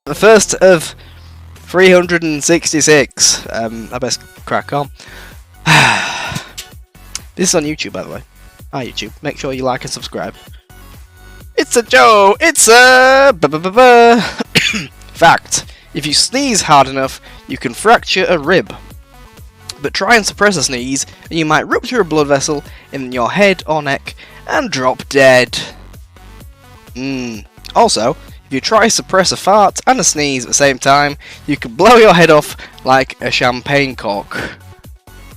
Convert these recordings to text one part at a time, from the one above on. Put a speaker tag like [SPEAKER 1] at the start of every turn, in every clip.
[SPEAKER 1] The first of 366. I best crack on. This is on YouTube, by the way. Hi, YouTube. Make sure you like and subscribe. It's a Joe! It's a... Fact. If you sneeze hard enough, you can fracture a rib. But try and suppress a sneeze, and you might rupture a blood vessel in your head or neck and drop dead. Also, if you try to suppress a fart and a sneeze at the same time, you can blow your head off like a champagne cork.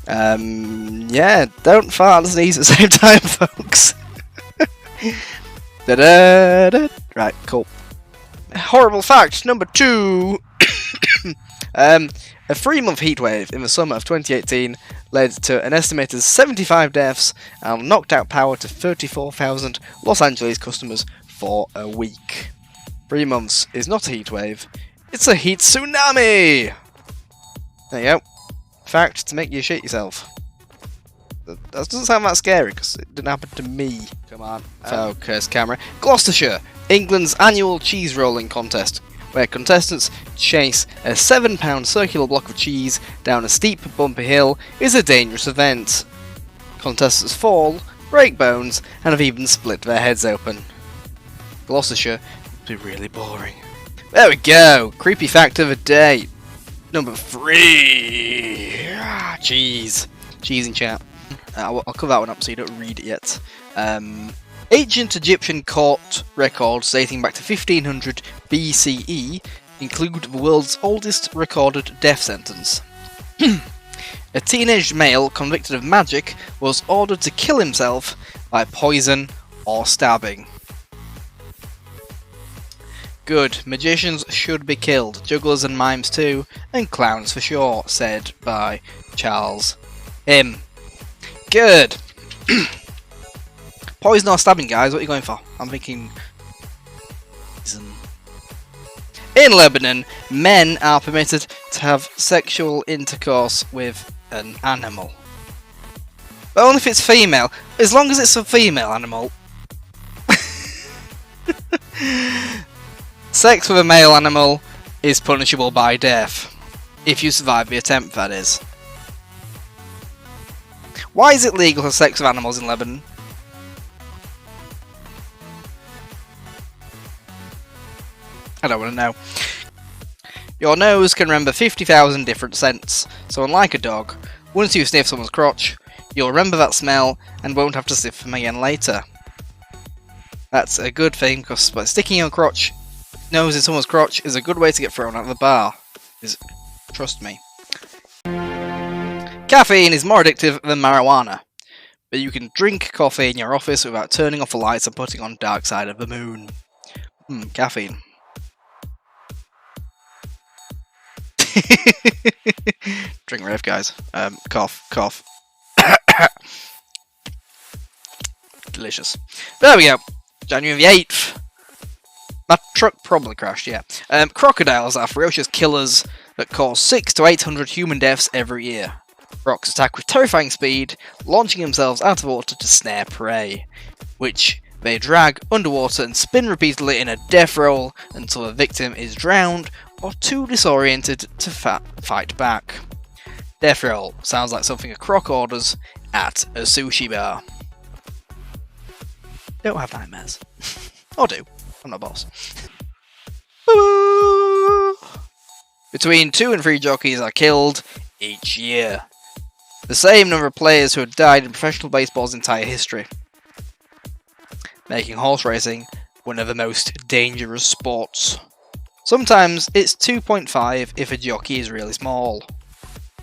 [SPEAKER 1] Yeah, don't fart and sneeze at the same time, folks. Da-da-da. Right, cool. Horrible fact number 2. A 3-month heatwave in the summer of 2018 led to an estimated 75 deaths and knocked out power to 34,000 Los Angeles customers for a week. 3 months is not a heatwave, it's a heat tsunami! There you go. Fact to make you shit yourself. That doesn't sound that scary because it didn't happen to me. Come on, focus camera. Gloucestershire, England's annual cheese rolling contest, where contestants chase a 7-pound circular block of cheese down a steep, bumpy hill, is a dangerous event. Contestants fall, break bones, and have even split their heads open. Gloucestershire would be really boring. There we go! Creepy fact of the day. Number 3. Cheese. Cheese in chat. I'll cover that one up so you don't read it yet. Ancient Egyptian court records dating back to 1500 BCE include the world's oldest recorded death sentence. A teenage male convicted of magic was ordered to kill himself by poison or stabbing. Good, magicians should be killed, jugglers and mimes too, and clowns for sure, said by Charles M. Good. Poison or stabbing, guys, what are you going for? I'm thinking... In Lebanon, men are permitted to have sexual intercourse with an animal. But only if it's female. As long as it's a female animal. Sex with a male animal is punishable by death. If you survive the attempt, that is. Why is it legal to have sex with animals in Lebanon? I don't want to know. Your nose can remember 50,000 different scents, so unlike a dog, once you sniff someone's crotch, you'll remember that smell and won't have to sniff them again later. That's a good thing, because by sticking your nose in someone's crotch is a good way to get thrown out of the bar. Trust me. Caffeine is more addictive than marijuana, but you can drink coffee in your office without turning off the lights and putting on Dark Side of the Moon. Caffeine. Drink rave, guys. Cough. Delicious. There we go. January the 8th. My truck probably crashed, yeah. Crocodiles are ferocious killers that cause 600 to 800 human deaths every year. Crocs attack with terrifying speed, launching themselves out of water to snare prey, which they drag underwater and spin repeatedly in a death roll until the victim is drowned or too disoriented to fight back. Death roll sounds like something a croc orders at a sushi bar. Don't have nightmares. Or do. I'm not a boss. Between 2 and 3 jockeys are killed each year. The same number of players who have died in professional baseball's entire history, making horse racing one of the most dangerous sports. Sometimes it's 2.5 if a jockey is really small.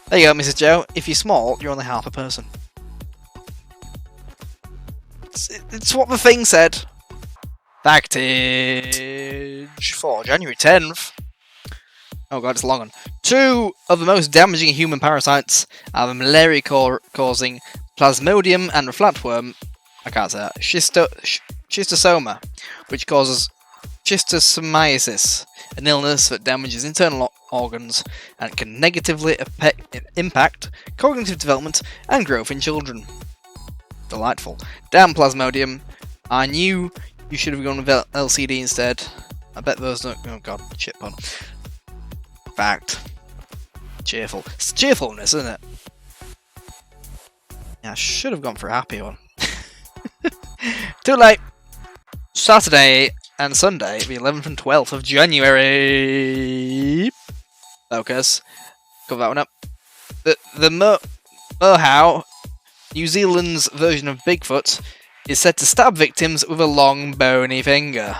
[SPEAKER 1] There you go, Mrs. Joe. If you're small, you're only half a person. It's what the thing said. Factage for January 10th. Oh god, it's a long one. 2 of the most damaging human parasites are the malaria-causing Plasmodium and the flatworm, I can't say that, schistosoma, which causes schistosomiasis, an illness that damages internal organs and can negatively impact cognitive development and growth in children. Delightful. Damn Plasmodium. I knew you should have gone with LCD instead. I bet those don't. Oh god, shit pun. Fact. Cheerful. It's cheerfulness, isn't it? Yeah, I should have gone for a happy one. Too late. Saturday and Sunday, the 11th and 12th of January. Focus. Cover that one up. The Mohau, New Zealand's version of Bigfoot, is said to stab victims with a long, bony finger.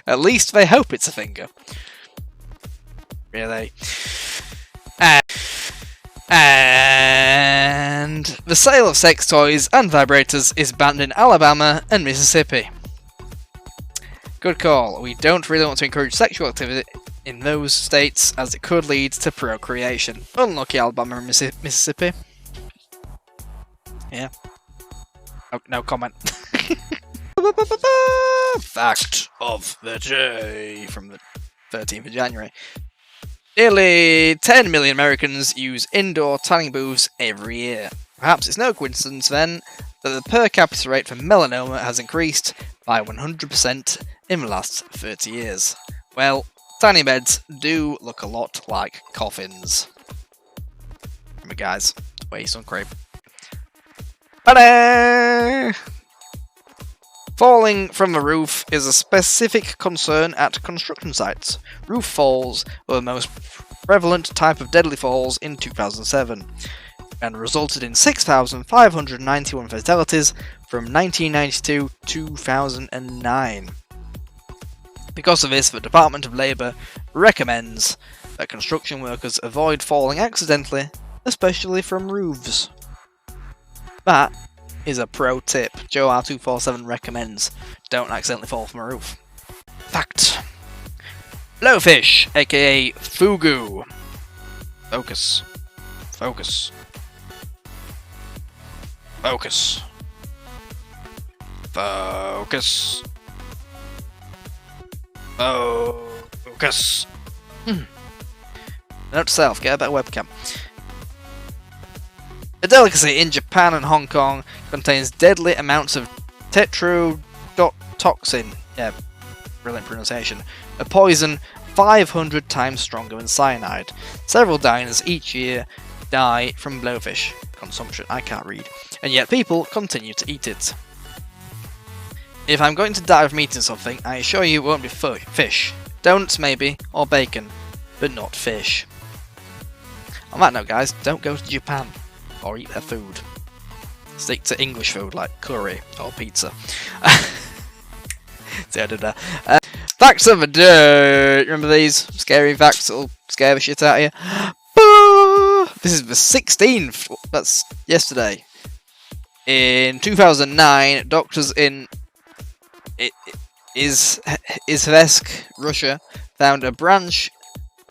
[SPEAKER 1] At least they hope it's a finger. Really. And the sale of sex toys and vibrators is banned in Alabama and Mississippi. Good call. We don't really want to encourage sexual activity in those states as it could lead to procreation. Unlucky Alabama and Mississippi. Yeah. No comment. Fact of the day from the 13th of January. Nearly 10 million Americans use indoor tanning booths every year. Perhaps it's no coincidence then that the per capita rate for melanoma has increased by 100% in the last 30 years. Well, tanning beds do look a lot like coffins. Remember guys, wear your sun cream. Ta-da! Falling from a roof is a specific concern at construction sites. Roof falls were the most prevalent type of deadly falls in 2007 and resulted in 6,591 fatalities from 1992 to 2009. Because of this, the Department of Labour recommends that construction workers avoid falling accidentally, especially from roofs. That is a pro tip. JoeR247 recommends don't accidentally fall from a roof. Fact. Blowfish, aka Fugu. Focus. Focus. Focus. Focus. Focus. Note to self, get a better webcam. A delicacy in Japan and Hong Kong contains deadly amounts of Tetratoxin. Yeah, brilliant pronunciation. A poison 500 times stronger than cyanide. Several diners each year die from blowfish consumption. I can't read. And yet people continue to eat it. If I'm going to die from eating something, I assure you it won't be fish. Donuts maybe, or bacon, but not fish. On that note guys, don't go to Japan or eat their food. Stick to English food like curry or pizza. See, I did that. Facts of the day! Remember these? Scary facts that'll scare the shit out of you. This is the 16th. That's yesterday. In 2009, doctors in Izhevsk, Russia, found a branch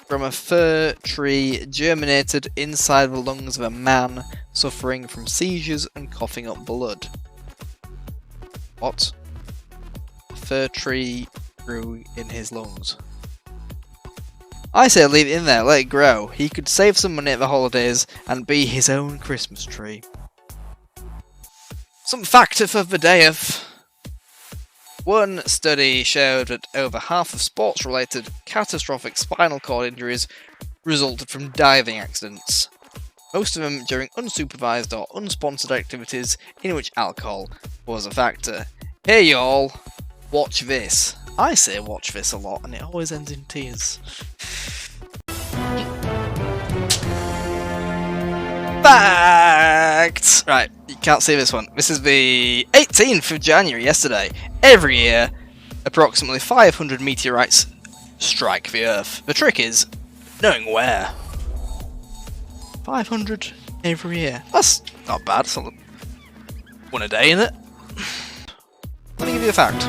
[SPEAKER 1] from a fir tree germinated inside the lungs of a man suffering from seizures and coughing up blood. What? A fir tree grew in his lungs. I say leave it in there, let it grow. He could save some money at the holidays and be his own Christmas tree. Some factor for the day of... One study showed that over half of sports-related catastrophic spinal cord injuries resulted from diving accidents. Most of them during unsupervised or unsponsored activities in which alcohol was a factor. Hey y'all, watch this. I say watch this a lot and it always ends in tears. Facts! Right, you can't see this one. This is the 18th of January, yesterday. Every year, approximately 500 meteorites strike the Earth. The trick is knowing where. 500 every year. That's not bad. It's not one a day, isn't it? Let me give you a fact.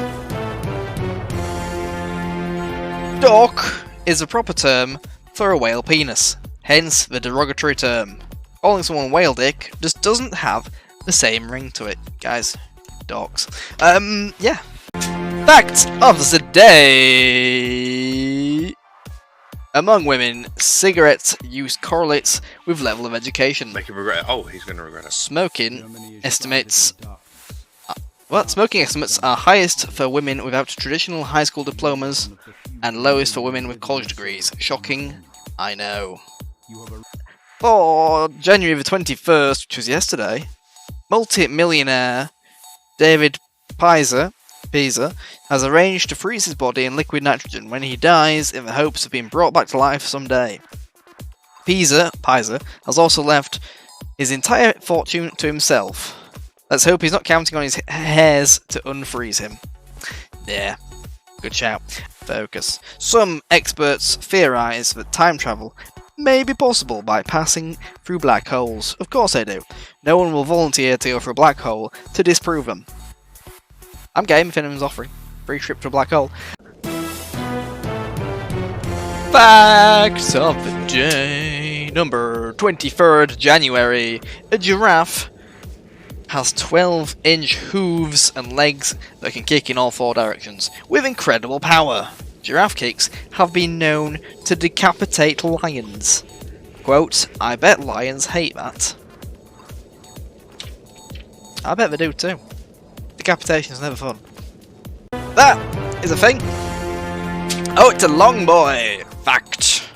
[SPEAKER 1] Dork is a proper term for a whale penis, hence the derogatory term. Calling someone whale dick just doesn't have the same ring to it. Guys, dorks. Yeah. Fact of the day. Among women, cigarette use correlates with level of education.
[SPEAKER 2] Make him regret it. Oh, he's going to regret it.
[SPEAKER 1] Smoking estimates... Well, smoking estimates are highest for women without traditional high school diplomas and lowest for women with college degrees. Shocking, I know. For January the 21st, which was yesterday, multi-millionaire David Pisa has arranged to freeze his body in liquid nitrogen when he dies in the hopes of being brought back to life someday. Pisa has also left his entire fortune to himself. Let's hope he's not counting on his hairs to unfreeze him. Yeah, good shout. Focus. Some experts theorise that time travel may be possible by passing through black holes. Of course they do. No one will volunteer to go through a black hole to disprove them. I'm game if anyone's offering. Free trip to a black hole. Fact of the day. Number 23rd January. A giraffe has 12-inch hooves and legs that can kick in all 4 directions with incredible power. Giraffe kicks have been known to decapitate lions. Quote, I bet lions hate that. I bet they do too. Decapitation is never fun. That is a thing. Oh, it's a long boy. Fact.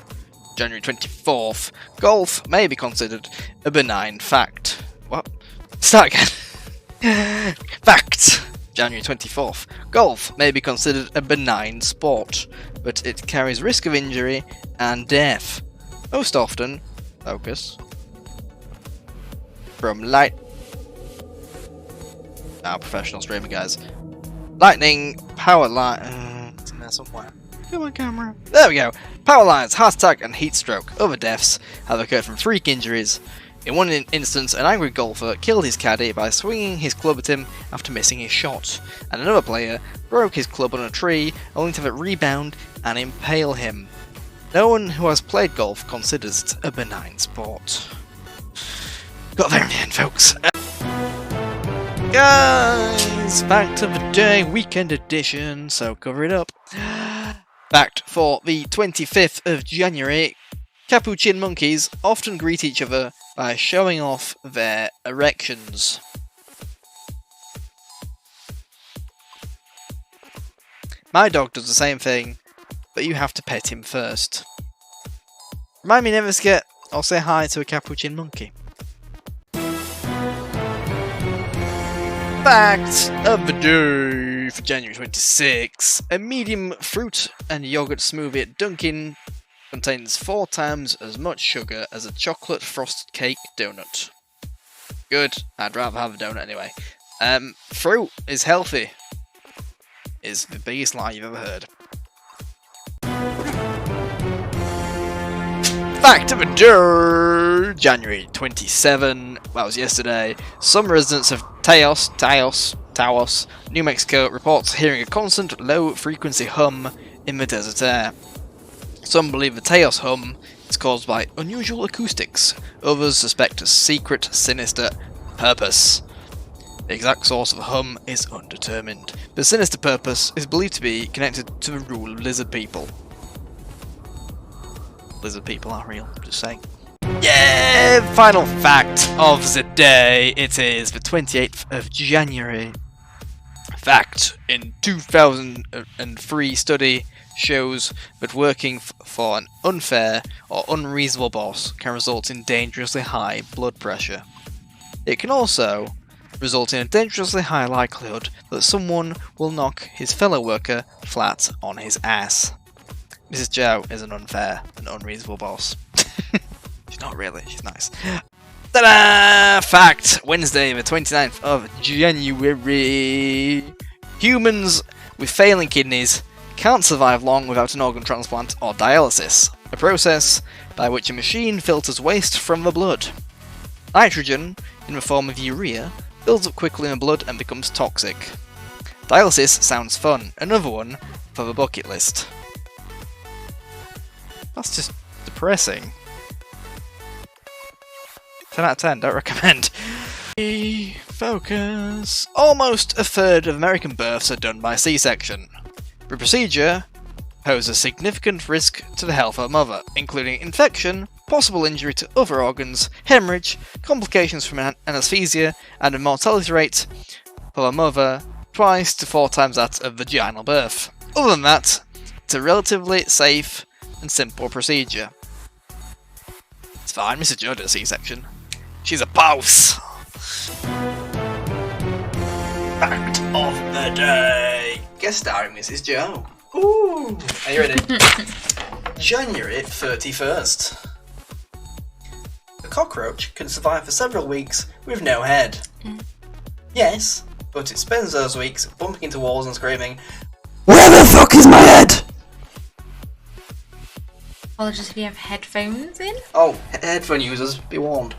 [SPEAKER 1] January 24th. Golf may be considered a benign fact. What? Start again. Fact. January 24th. Golf may be considered a benign sport, but it carries risk of injury and death. Most often, focus, from professional streamer guys. Lightning, power line. It's in there somewhere. Come on, camera. There we go. Power lines, heart attack, and heat stroke. Other deaths have occurred from freak injuries. In one instance, an angry golfer killed his caddy by swinging his club at him after missing his shot, and another player broke his club on a tree, only to have it rebound and impale him. No one who has played golf considers it a benign sport. Got there in the end, folks. Guys, fact of the day, weekend edition, so cover it up. Fact for the 25th of January, capuchin monkeys often greet each other by showing off their erections. My dog does the same thing, but you have to pet him first. Remind me never to get or say hi to a capuchin monkey. Fact of the day for January 26. A medium fruit and yogurt smoothie at Duncans contains 4 times as much sugar as a chocolate frosted cake donut. Good, I'd rather have a donut anyway. Fruit is healthy. Is the biggest lie you've ever heard. Fact of the day, January 27, that was yesterday. Some residents of Taos, New Mexico reports hearing a constant low-frequency hum in the desert air. Some believe the Taos hum is caused by unusual acoustics. Others suspect a secret, sinister purpose. The exact source of the hum is undetermined. The sinister purpose is believed to be connected to the rule of lizard people. Lizard people are real, just saying. Yeah! Final fact of the day. It is the 28th of January. Fact. In 2003 study shows that working for an unfair or unreasonable boss can result in dangerously high blood pressure. It can also result in a dangerously high likelihood that someone will knock his fellow worker flat on his ass. Mrs. Joe is an unfair and unreasonable boss. She's not really, she's nice. Ta-da! Fact! Wednesday, the 29th of January. Humans with failing kidneys can't survive long without an organ transplant or dialysis, a process by which a machine filters waste from the blood. Nitrogen, in the form of urea, builds up quickly in the blood and becomes toxic. Dialysis sounds fun, another one for the bucket list. That's just depressing. 10 out of 10, don't recommend. Focus. Almost a third of American births are done by C-section. The procedure poses significant risk to the health of a mother, including infection, possible injury to other organs, hemorrhage, complications from anesthesia, and a mortality rate of a mother, twice to 4 times that of vaginal birth. Other than that, it's a relatively safe and simple procedure. It's fine, Mrs. Joe did a C-section. She's a boss! Fact of the day! Guest starring Mrs. Joe. Ooh! Are you ready? January 31st. A cockroach can survive for several weeks with no head. Yes, but it spends those weeks bumping into walls and screaming, "Where the fuck is my head?"
[SPEAKER 2] Apologies if you have headphones in.
[SPEAKER 1] Oh, headphone users, be warned.